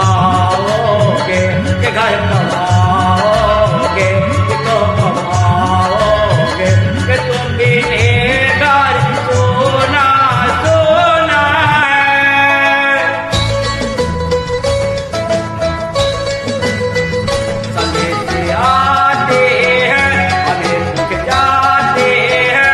आओगे, कि घर कब आओगे, कि तो कब आओगे, कि तुम भी घर सोना सोना है। संदेश आते हैं, हमें दुख जाते हैं।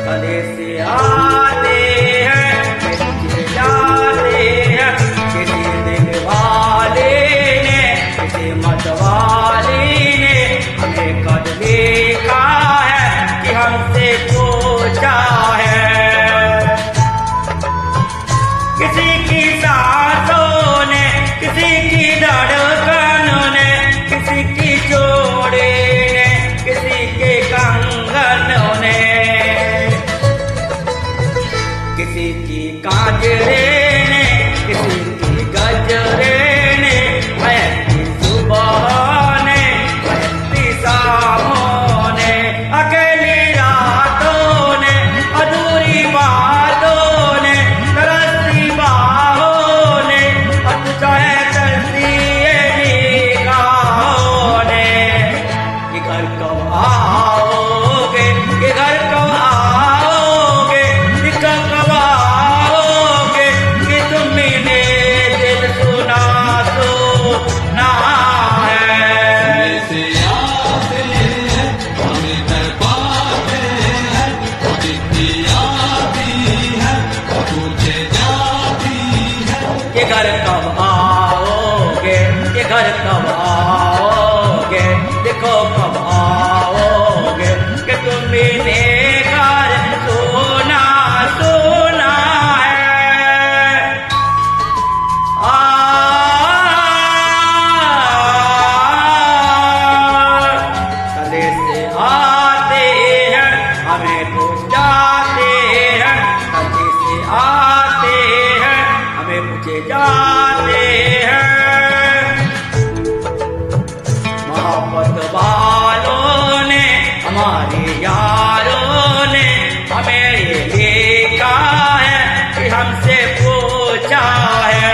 संदेश आते हैं, हमें दुख जाते हैं। किसी दिल वाले ने, किसी मत वाले ने हमें कद देखा है कि हमसे सोचा है। किसी की सांसों ने, किसी की धड़कनों ने, किसी की जोड़े ने, किसी के कंगनों ने, किसी की काजरे ने, किसी की गजरे ने, महकती सुबह ने, महकती शामों ने, अकेली रातों ने, अधूरी बातों ने, तरसती बाहों ने, अतुचाए तरसी निगाहों ने। कि घर कब आओगे, कि घर कब आओगे, कि कब आओगे, कि तुमने दिल सुना तो ना है। से आते हैं, हमें तड़पाते हैं, चिट्ठी आती है, पूछे जाती है। कि घर कब आओगे, कि घर कब आओगे, देखो कब आओगे, कि तुमने घर सोना सोना है। संदेश आते हैं, हमें पूछ जाते हैं। संदेश आते हैं, हमें पूछे जाते हैं। मोहब्बत वालों ने, हमारे यारों ने हमें ये देखा है कि हमसे पूछा है।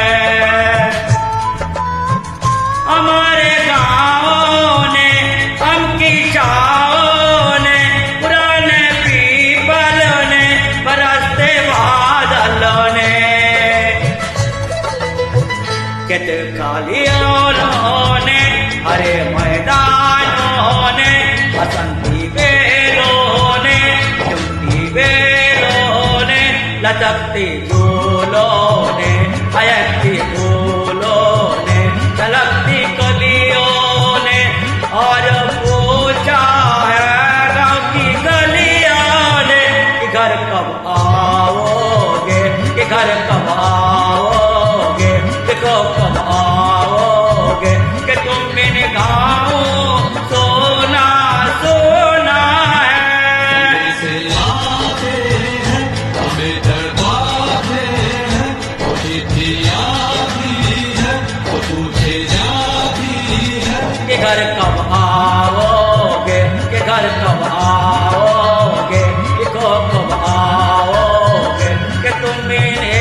हमारे गाँवों ने, हमकी छाओं ने, पुराने पीपलों ने, बरसते बादलों ने, कित खालियों ने, हरे मैदानों ने, बसंती बेलों ने, चुमती बेलों ने, लचकती झूलों ने, हयकती फूलों ने, झलकती कलियों ने, और पूछा है गाँव की गलियों ने कि घर कब आओगे, कि घर कब आओगे, देखो कब आओगे, कि तुम मेरे गाँव सोना सोना है। से आते हैं, हमें तड़पाते हैं, चिट्ठी आती है, पूछे जाती है। कि घर कब आओगे, कि घर कब आओगे, देखो कब आओगे, कि तुम मेरे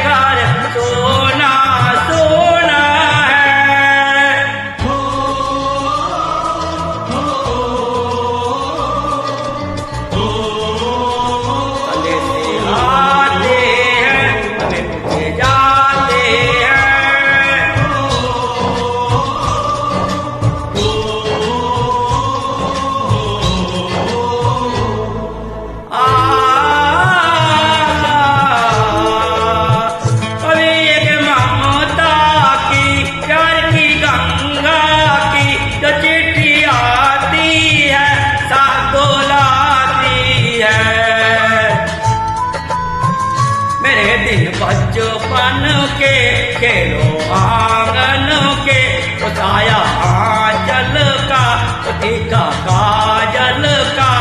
घर सोना सोना है। संदेश आते हैं, हमें पूछे जाते हैं। बचपन के खेलो आंगन के, उताया आंचल का, उठीका काजल का,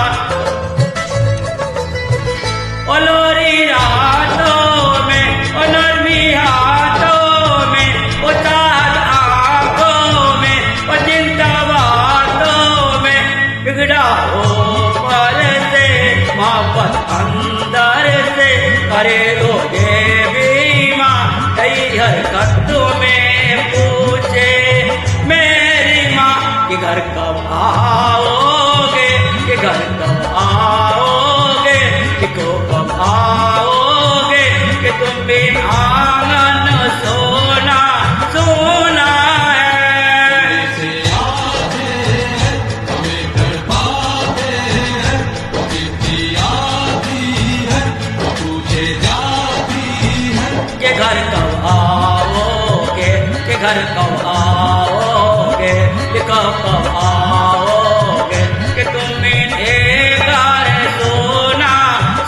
ओलोरी रातों में, नरमी हाथों में, उतार आंखों में, चिंता बातों में, बिगड़ा हो पर से मोहब्बत अंदर से, करे ले लोगे बीमा कई हरकतों में पूछे मेरी माँ कि घर कब आओगे, कि घर कब आओगे, कि को कब आओगे, कि तुम भी आंगन सोना सोना है। से आते हैं हमें तड़पाते हैं, वो चिट्ठी आती है वो पूछे जाती है कि घर कब आओगे, कि घर कब आओगे, कि कब आओगे, कि तुम इन्हें घर सोना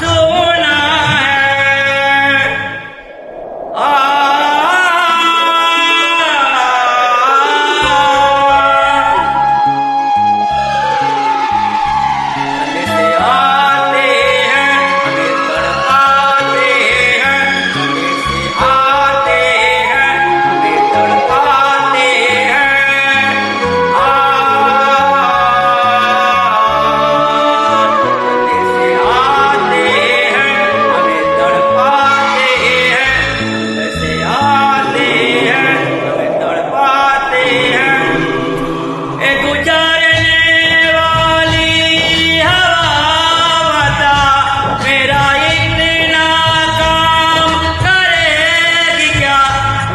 सोना है। जल्दी से आते हैं हमें तड़पाते हैं, जल्दी से आते हैं हमें तड़पाते हैं। जल्दी से आते हैं हमें तड़पाते हैं, जैसे आते हैं हमें तड़पाते हैं। ए गुजरने वाली हवा बता मेरा इतना काम करेगी क्या,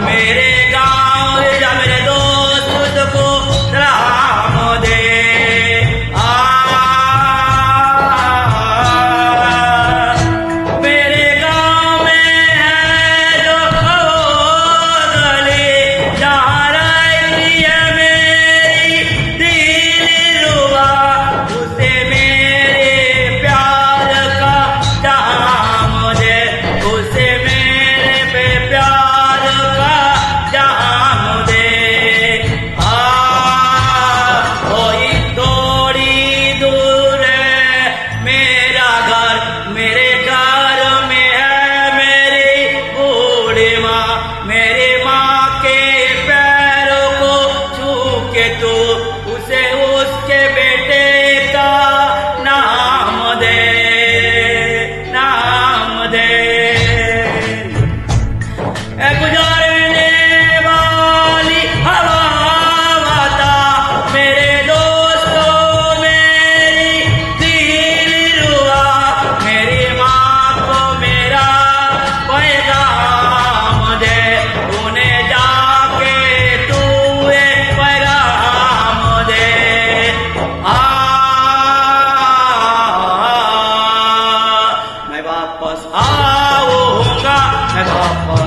मेरे गाँव या मेरे दोस्त तुझको सलाम दे। मेरे गाँव में है जो गली जहाँ रहती है मेरी दिलरुबा, उसे मेरे प्यार का जाम दे, उसे मेरे पे प्यार का जाम दे। कोई थोड़ी दूर है मेरा घर, मेरे घर में है मेरी बूढ़ी माँ, मेरी माँ के पैरों को छू के तू उसे उसके बेटे का नाम दे, नाम दे। ए गुजरने वाली हवा बता मेरे दोस्तों मेरी दिलरुबा, मेरी माँ को मेरा पैगाम दे, उन्हें जाके तू एक पैगाम दे। मैं वापस आऊंगा, मैं वापस